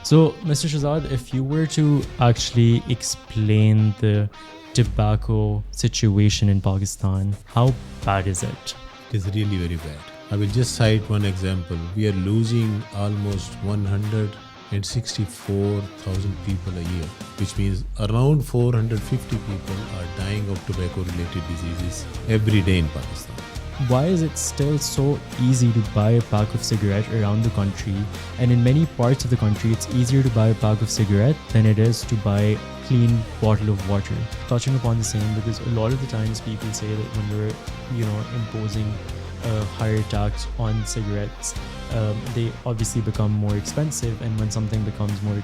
So, Mr. Shazad, if you were to actually explain the tobacco situation in Pakistan, how bad is it? It is really very bad. I will just cite one example. We are losing almost 164,000 people a year, which means around 450 people are dying of tobacco-related diseases every day in Pakistan. Why is it still so easy to buy a pack of cigarette around the country? And in many parts of the country, it's easier to buy a pack of cigarette than it is to buy a clean bottle of water. Touching upon the same, because a lot of the times people say that when we're, imposing a higher tax on cigarettes, they obviously become more expensive, and when something becomes more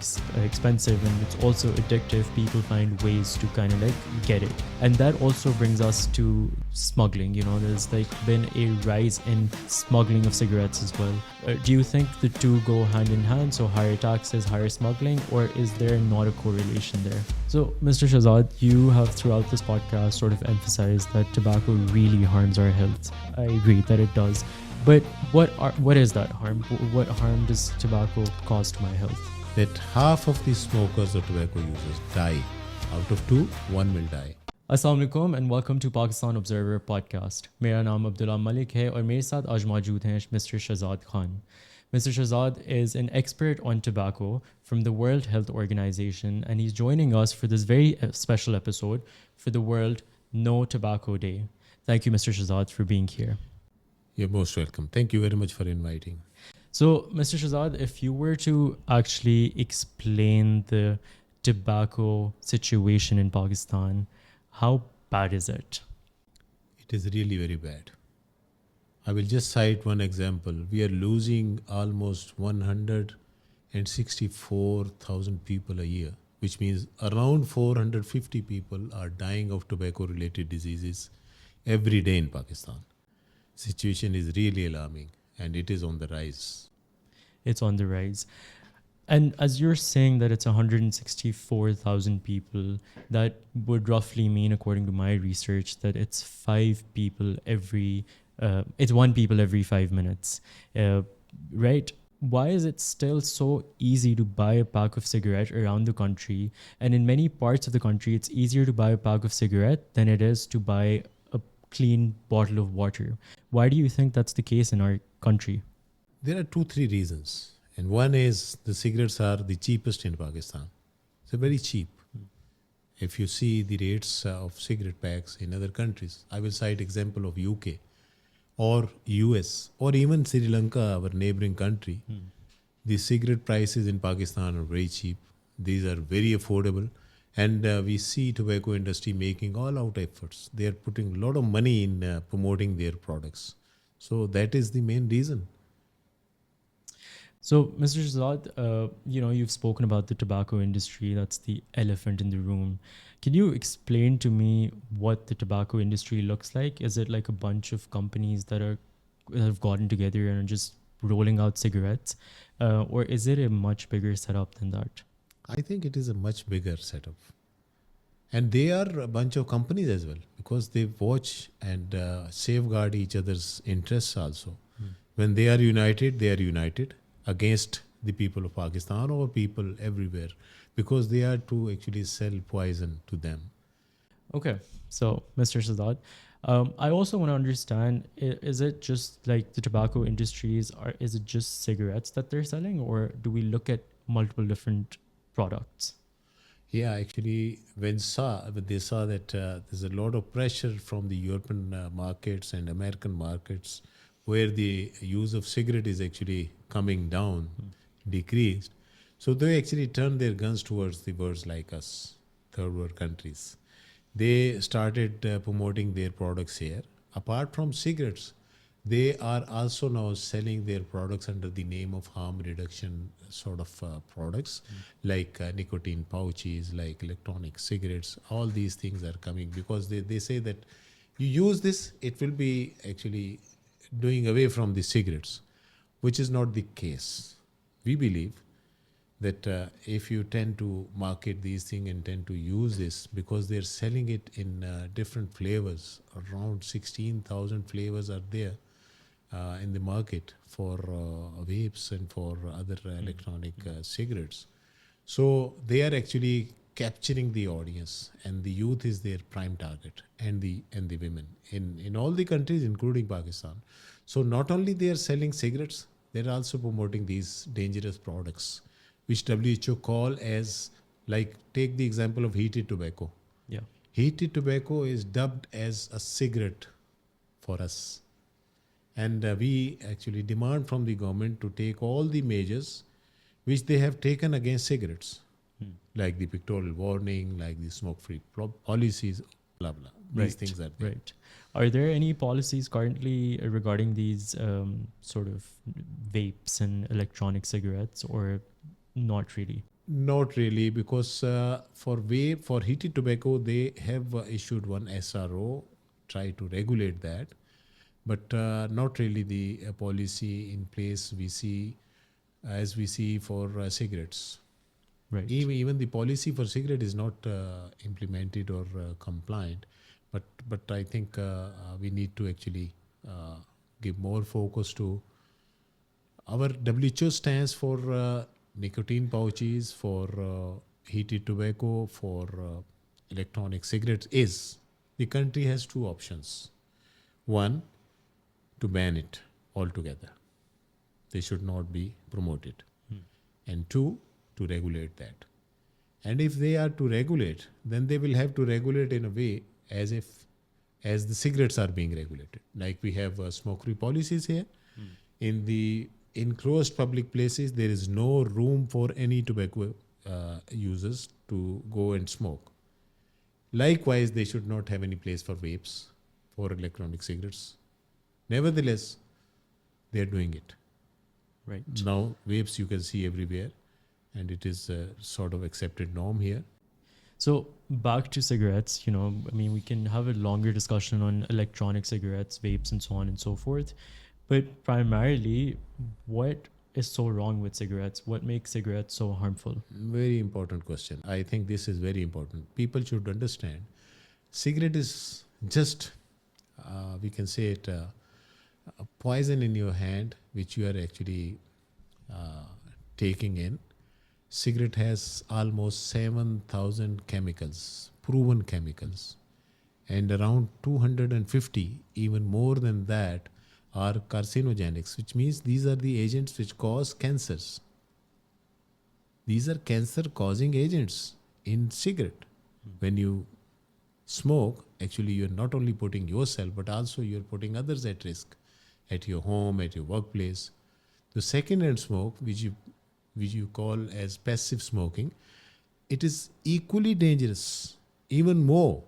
expensive and it's also addictive, people find ways to kind of like get it. And that also brings us to smuggling. There's like been a rise in smuggling of cigarettes as well. Do you think the two go hand in hand, so higher taxes, higher smuggling, or is there not a correlation there? So, Mr. Shazad, you have throughout this podcast sort of emphasized that tobacco really harms our health. I agree that it does. But what is that harm? What harm does tobacco cause to my health? That half of the smokers or tobacco users die. Out of two, one will die. अस्सलाम वालेकुम and welcome to Pakistan Observer podcast. मेरा नाम अब्दुल्ला मलिक है और मेरे साथ आज मौजूद हैं Mr. Shazad Khan. Mr. Shazad is an expert on tobacco from the World Health Organization, and he's joining us for this very special episode for the World No Tobacco Day. Thank you, Mr. Shazad, for being here. You're most welcome. Thank you very much for inviting. So, Mr. Shazad, if you were to actually explain the tobacco situation in Pakistan, how bad is it? It is really very bad. I will just cite one example. We are losing almost 164,000 people a year, which means around 450 people are dying of tobacco-related diseases every day in Pakistan. Situation is really alarming, and it is on the rise. It's on the rise. And as you're saying that it's 164,000 people, that would roughly mean, according to my research, that it's one people every 5 minutes, right? Why is it still so easy to buy a pack of cigarette around the country? And in many parts of the country, it's easier to buy a pack of cigarette than it is to buy a clean bottle of water. Why do you think that's the case in our country? There are 2-3 reasons. And one is the cigarettes are the cheapest in Pakistan. They're very cheap. If you see the rates of cigarette packs in other countries, I will cite example of UK or US or even Sri Lanka, our neighboring country. The cigarette prices in Pakistan are very cheap. These are very affordable. And we see tobacco industry making all out efforts. They are putting a lot of money in promoting their products. So that is the main reason. So, Mr. Shazad, you've spoken about the tobacco industry. That's the elephant in the room. Can you explain to me what the tobacco industry looks like? Is it like a bunch of companies that have gotten together and are just rolling out cigarettes? Or is it a much bigger setup than that? I think it is a much bigger setup. And they are a bunch of companies as well, because they watch and safeguard each other's interests also. When they are united against the people of Pakistan or people everywhere, because they are to actually sell poison to them. Okay, so Mr. Shazad, I also want to understand, is it just like the tobacco industries, is it just cigarettes that they're selling, or do we look at multiple different products? Yeah, actually, when they saw that there's a lot of pressure from the European markets and American markets, where the use of cigarette is actually coming down, decreased. So they actually turned their guns towards the worlds like us, third world countries. They started promoting their products here. Apart from cigarettes, they are also now selling their products under the name of harm reduction sort of products, like nicotine pouches, like electronic cigarettes. All these things are coming because they say that you use this, it will be actually doing away from the cigarettes, which is not the case. We believe that if you tend to market these things and tend to use this, because they're selling it in different flavors, around 16,000 flavors are there, in the market for vapes and for other electronic cigarettes. So they are actually capturing the audience, and the youth is their prime target, and the women in all the countries, including Pakistan. So not only they are selling cigarettes, they are also promoting these dangerous products, which WHO call as, like, take the example of heated tobacco. Yeah. Heated tobacco is dubbed as a cigarette for us. And we actually demand from the government to take all the measures which they have taken against cigarettes, like the pictorial warning, like the smoke-free policies, blah, blah. These things are there. Right. Are there any policies currently regarding these sort of vapes and electronic cigarettes, or not really? Not really, because for heated tobacco, they have issued one SRO, try to regulate that, but not really the policy in place we see as we see for cigarettes. Right. Even the policy for cigarette is not implemented or compliant, but I think we need to actually give more focus to our WHO stands for nicotine pouches, for heated tobacco, for electronic cigarettes. Is the country has two options: one, to ban it altogether, they should not be promoted, and two, to regulate that. And if they are to regulate, then they will have to regulate in a way as the cigarettes are being regulated. Like we have smoke-free policies here. In the enclosed public places, there is no room for any tobacco users to go and smoke. Likewise, they should not have any place for vapes, for electronic cigarettes. Nevertheless, they are doing it. Right. Now, vapes you can see everywhere, and it is a sort of accepted norm here. So back to cigarettes, I mean, we can have a longer discussion on electronic cigarettes, vapes, and so on and so forth. But primarily, what is so wrong with cigarettes? What makes cigarettes so harmful? Very important question. I think this is very important. People should understand cigarette is just, we can say it, a poison in your hand, which you are actually taking in. Cigarette has almost 7,000 chemicals, proven chemicals, and around 250, even more than that, are carcinogenics, which means these are the agents which cause cancers. These are cancer-causing agents in cigarette. When you smoke, actually you're not only putting yourself, but also you're putting others at risk, at your home, at your workplace. The second-hand smoke, which you call as passive smoking, it is equally dangerous, even more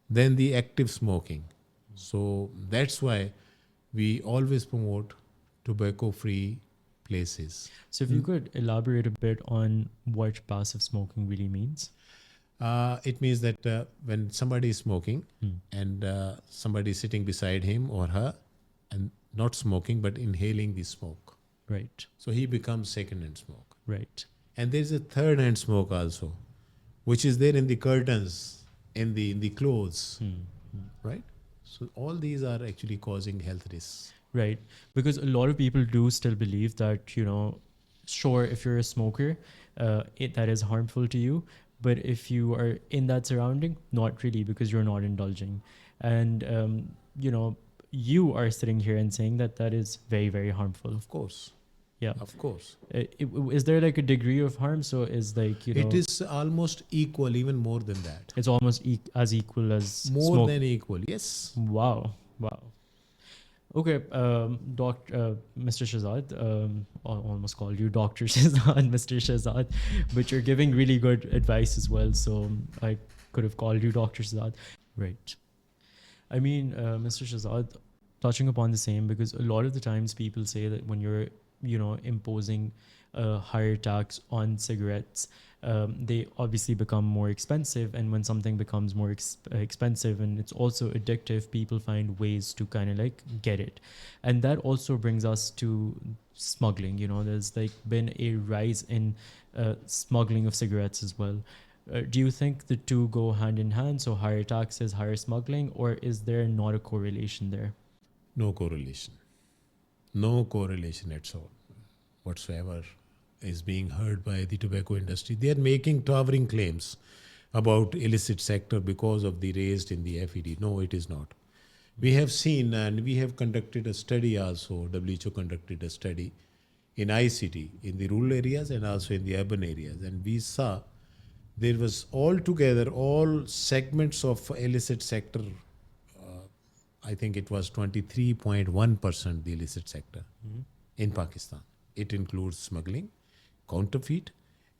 than the active smoking. So that's why we always promote tobacco-free places. So if you could elaborate a bit on what passive smoking really means. It means that when somebody is smoking and somebody is sitting beside him or her and not smoking but inhaling the smoke. Right. So he becomes second-hand smoke. Right. And there is a third-hand smoke also, which is there in the curtains, in the clothes, right? So all these are actually causing health risks. Right. Because a lot of people do still believe that, sure, if you're a smoker, that is harmful to you. But if you are in that surrounding, not really, because you're not indulging. And, you are sitting here and saying that is very, very harmful. Of course. Yeah. Of course. Is there like a degree of harm? So is like, It is almost equal, even more than that. It's almost as equal as more smoke. than equal, yes. Wow. Okay, Mr. Shahzad, I almost called you Dr. Shahzad, Mr. Shahzad, but you're giving really good advice as well, so I could have called you Dr. Shahzad. Right. I mean, Mr. Shahzad, touching upon the same, because a lot of the times people say that when you're, imposing a higher tax on cigarettes, they obviously become more expensive, and when something becomes more expensive and it's also addictive, people find ways to kind of like get it. And that also brings us to smuggling. There's like been a rise in smuggling of cigarettes as well. Do you think the two go hand in hand, so higher taxes, higher smuggling, or is there not a correlation there? No correlation. No correlation at all whatsoever is being heard by the tobacco industry. They are making towering claims about illicit sector because of the raised in the FED. No, it is not. We have seen and we have conducted a study also, WHO conducted a study in ICT, in the rural areas and also in the urban areas. And we saw there was altogether all segments of illicit sector, I think it was 23.1% the illicit sector in Pakistan. It includes smuggling, counterfeit,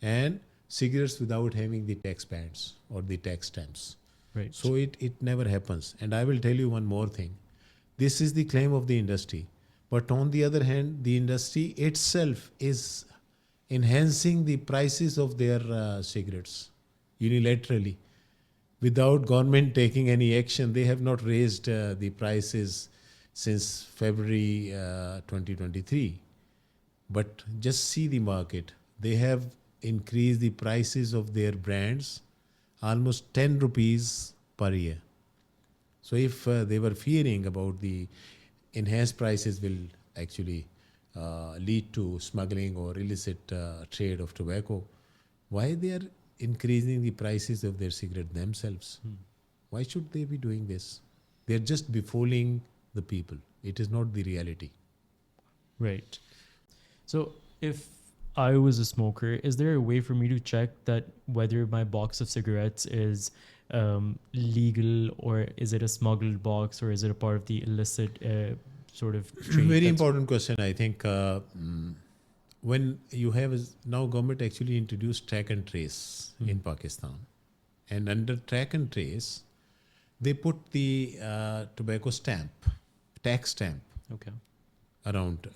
and cigarettes without having the tax bands or the tax stamps. Right. So it never happens. And I will tell you one more thing. This is the claim of the industry. But on the other hand, the industry itself is enhancing the prices of their cigarettes unilaterally. Without government taking any action, they have not raised the prices since February 2023. But just see the market. They have increased the prices of their brands almost 10 rupees per year. So if they were fearing about the enhanced prices will actually lead to smuggling or illicit trade of tobacco, why they are increasing the prices of their cigarette themselves? Why should they be doing this? They're just befooling the people. It is not the reality. Right. So if I was a smoker, is there a way for me to check that whether my box of cigarettes is legal, or is it a smuggled box, or is it a part of the illicit sort of trade? Very important question. I think when you have now government actually introduced track and trace in Pakistan, and under track and trace, they put the tobacco stamp, tax stamp Okay. around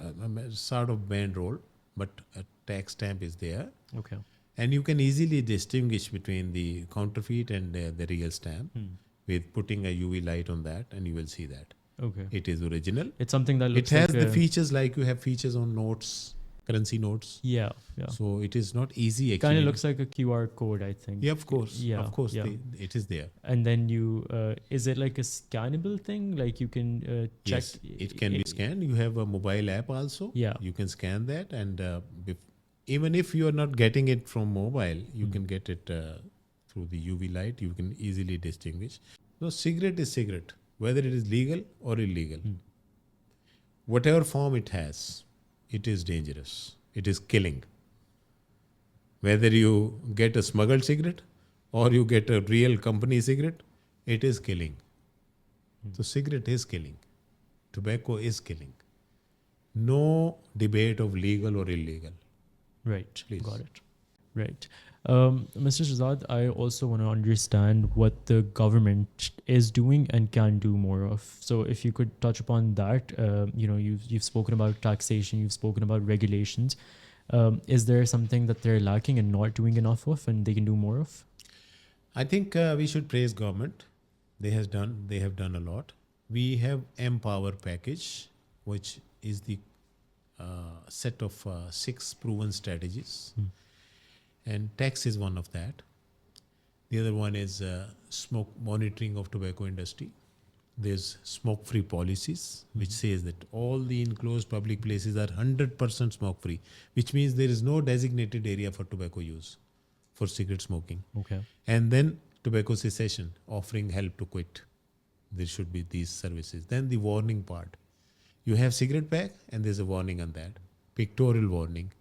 sort of band roll, but a tax stamp is there. Okay. And you can easily distinguish between the counterfeit and the real stamp with putting a UV light on that, and you will see that Okay. it is original. It's something that It looks has like the features like you have features on notes, currency notes. Yeah. So it is not easy actually. Kind of looks like a QR code, I think. Yeah, of course. Yeah. Of course, Yeah. it is there. And then you, is it like a scannable thing? Like you can check. Yes, it can be scanned. You have a mobile app also. Yeah. You can scan that, and even if you are not getting it from mobile, you can get it through the UV light. You can easily distinguish. So cigarette is cigarette, whether it is legal or illegal. Whatever form it has, it is dangerous. It is killing. Whether you get a smuggled cigarette or you get a real company cigarette, it is killing. So cigarette is killing. Tobacco is killing. No debate of legal or illegal. Right. Please. Got it. Right. Mr. Shahzad, I also want to understand what the government is doing and can do more of. So if you could touch upon that, you've spoken about taxation, you've spoken about regulations. Is there something that they're lacking and not doing enough of, and they can do more of? I think we should praise government. They have done a lot. We have Empower package, which is the set of 6 proven strategies, and tax is one of that. The other one is smoke monitoring of tobacco industry. There's smoke-free policies, which says that all the enclosed public places are 100% smoke-free, which means there is no designated area for tobacco use, for cigarette smoking. Okay. And then tobacco cessation, offering help to quit. There should be these services. Then the warning part. You have cigarette pack and there's a warning on that. Pictorial warning.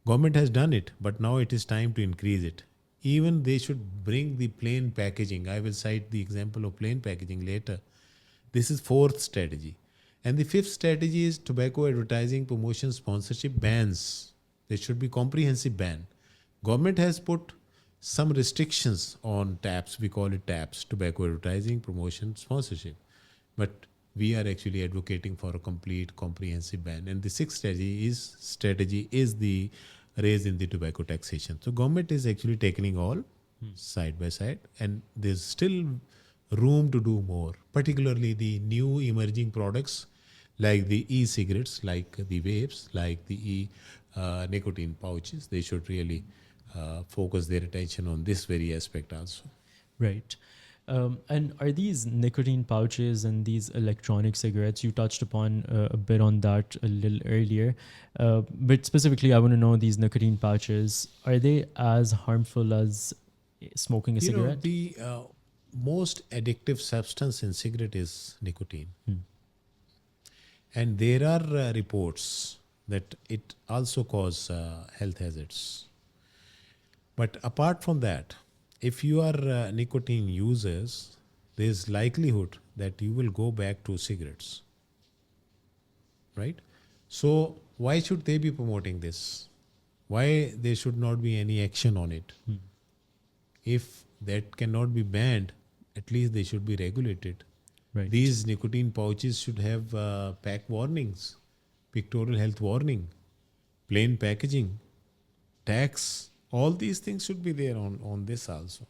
Government has done it, but now it is time to increase it. Even they should bring the plain packaging. I will cite the example of plain packaging later. This is 4th strategy. And the 5th strategy is tobacco advertising, promotion, sponsorship bans. There should be comprehensive ban. Government has put some restrictions on TAPs. We call it TAPs, tobacco advertising, promotion, sponsorship. But we are actually advocating for a complete comprehensive ban. And the 6th strategy is the raise in the tobacco taxation. So government is actually tackling all side by side, and there's still room to do more, particularly the new emerging products like the e-cigarettes, like the vapes, like the nicotine pouches. They should really focus their attention on this very aspect also. Right. And are these nicotine pouches and these electronic cigarettes, you touched upon a bit on that a little earlier, but specifically, I want to know these nicotine pouches, are they as harmful as smoking a You know, cigarette? the most addictive substance in cigarette is nicotine. And there are reports that it also cause health hazards. But apart from that, if you are nicotine users, there is likelihood that you will go back to cigarettes, right? So why should they be promoting this? Why there should not be any action on it? If that cannot be banned, at least they should be regulated. Right. These nicotine pouches should have pack warnings, pictorial health warning, plain packaging, tax. All these things should be there on this also.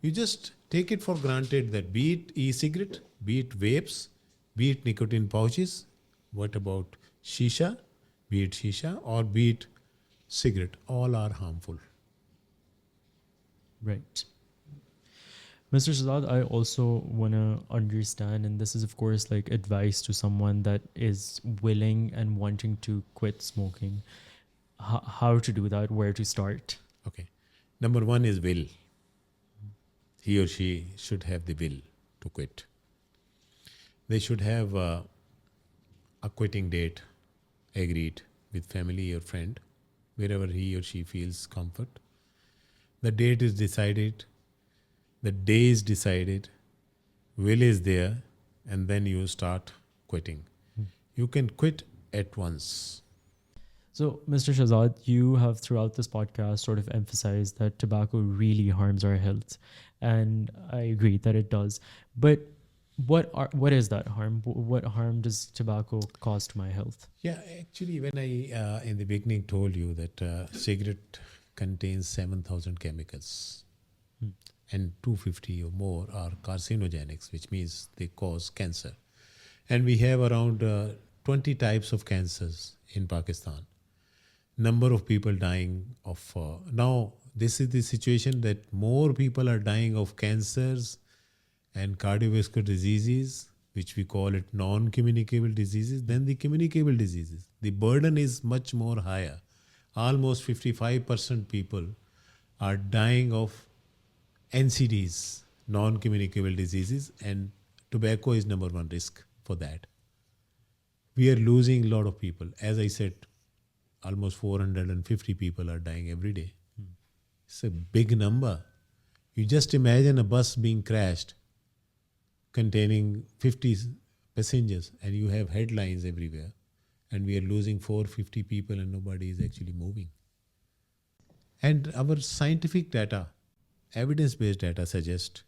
You just take it for granted that be it e-cigarette, be it vapes, be it nicotine pouches, what about shisha, be it shisha or be it cigarette, all are harmful. Right. Mr. Shazad, I also want to understand, and this is, of course, like advice to someone that is willing and wanting to quit smoking, how to do that, where to start. Okay. Number one is will. He or she should have the will to quit. They should have a quitting date agreed with family or friend, wherever he or she feels comfort. The date is decided, the day is decided, will is there, and then you start quitting. You can quit at once. So, Mr. Shazad, you have throughout this podcast sort of emphasized that tobacco really harms our health. And I agree that it does. But what is that harm? What harm does tobacco cause to my health? Yeah, actually, when I in the beginning told you that cigarette contains 7,000 chemicals and 250 or more are carcinogenics, which means they cause cancer. And we have around 20 types of cancers in Pakistan. Number of people dying of now this is the situation that more people are dying of cancers and cardiovascular diseases, which we call it non-communicable diseases, than the communicable diseases. The burden is much more higher. Almost 55% people are dying of NCDs, non-communicable diseases, and tobacco is number one risk for that. We are losing a lot of people. As I said, almost 450 people are dying every day. It's a big number. You just imagine a bus being crashed containing 50 passengers and you have headlines everywhere and we are losing 450 people and nobody is actually moving. And our scientific data, evidence-based data suggests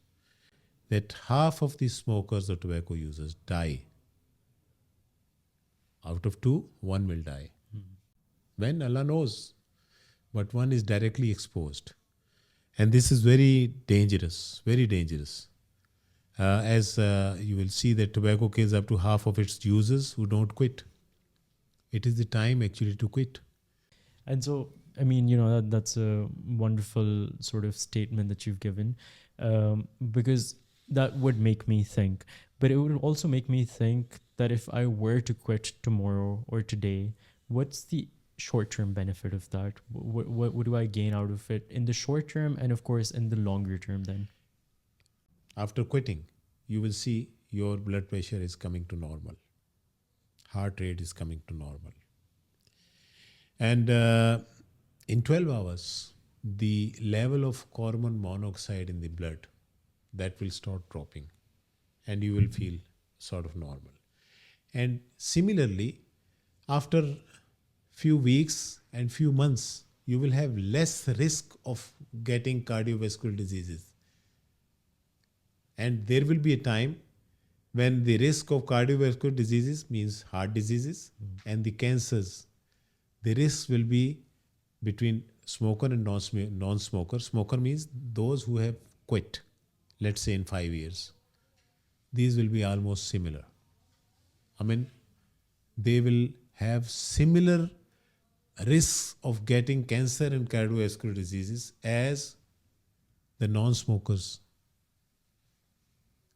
that half of the smokers or tobacco users die. Out of two, one will die. When? Allah knows. But one is directly exposed. And this is very dangerous, very dangerous. As you will see that tobacco kills up to half of its users who don't quit. It is the time actually to quit. And so, I mean, that's a wonderful sort of statement that you've given, because that would make me think. But it would also make me think that if I were to quit tomorrow or today, what's the short-term benefit of that? What do I gain out of it in the short term and, of course, in the longer term then? After quitting, you will see your blood pressure is coming to normal. Heart rate is coming to normal. And in 12 hours, the level of carbon monoxide in the blood, that will start dropping and you will feel sort of normal. And similarly, after few weeks and few months, you will have less risk of getting cardiovascular diseases. And there will be a time when the risk of cardiovascular diseases means heart diseases and the cancers, the risk will be between smoker and non-smoker. Smoker means those who have quit, let's say in 5 years. These will be almost similar. I mean, they will have similar risks of getting cancer and cardiovascular diseases as the non-smokers.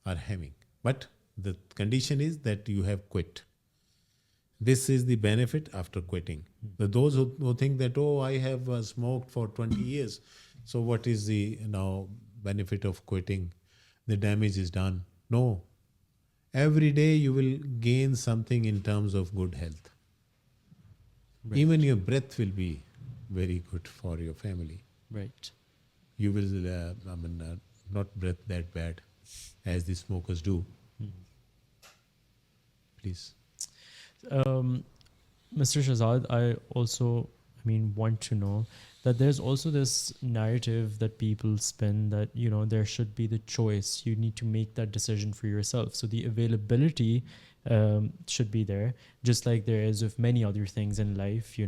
are having. But the condition is that you have quit. This is the benefit after quitting. Those who think that, oh, I have smoked for 20 years, so what is the now benefit of quitting? The damage is done. No. Every day you will gain something in terms of good health. Right. Even your breath will be very good for your family. Right. You will, not breath that bad as the smokers do. Please. Mr. Shahzad, I also, want to know that there's also this narrative that people spin that, there should be the choice. You need to make that decision for yourself. So the availability should be there, just like there is with many other things in life,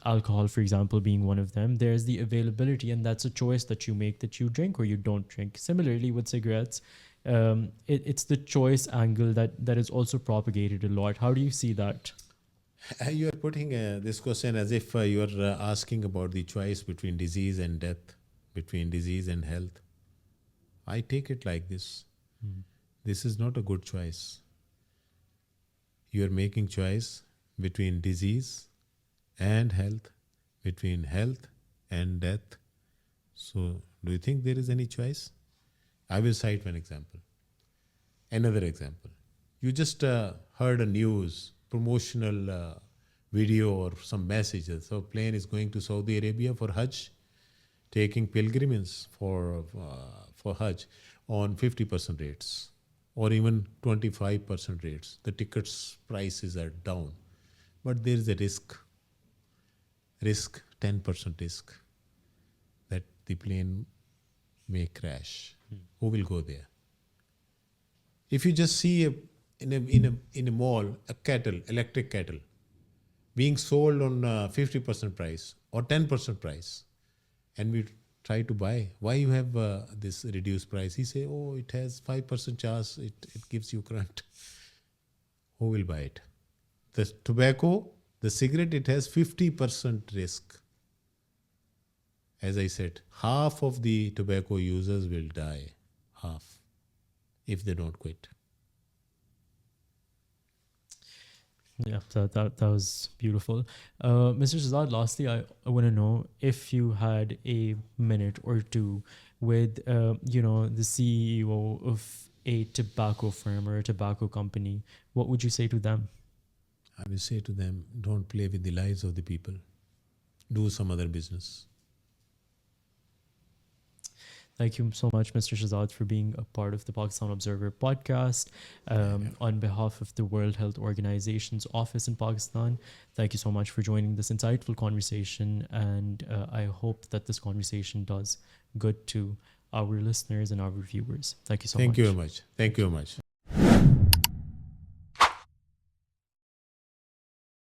alcohol, for example, being one of them. There's the availability, and that's a choice that you make, that you drink or you don't drink. Similarly with cigarettes, it's the choice angle that is also propagated a lot. How do you see that? You are putting this question as if you are asking about the choice between disease and death, between disease and health. I take it like this. This is not a good choice. You are making choice between disease and health, between health and death. So, do you think there is any choice? I will cite one example. Another example. You just heard a news promotional video or some messages. So plane is going to Saudi Arabia for Hajj, taking pilgrims for Hajj on 50% rates or even 25% rates. The tickets prices are down, but there is a risk, 10% risk that the plane may crash. Who will go there? If you just see in a mall, electric kettle, being sold on 50% price or 10% price, and we try to buy, why you have this reduced price? He say, oh, it has 5% charge, it gives you current. Who will buy it? The tobacco, the cigarette, it has 50% risk. As I said, half of the tobacco users will die, half, if they don't quit. Yeah, that was beautiful. Mr. Shahzad, lastly, I want to know if you had a minute or two with, the CEO of a tobacco firm or a tobacco company, what would you say to them? I will say to them, don't play with the lives of the people. Do some other business. Thank you so much, Mr. Shahzad, for being a part of the Pakistan Observer podcast. On behalf of the World Health Organization's office in Pakistan, thank you so much for joining this insightful conversation. And I hope that this conversation does good to our listeners and our viewers. Thank you so much. Thank you very much. Thank you very much.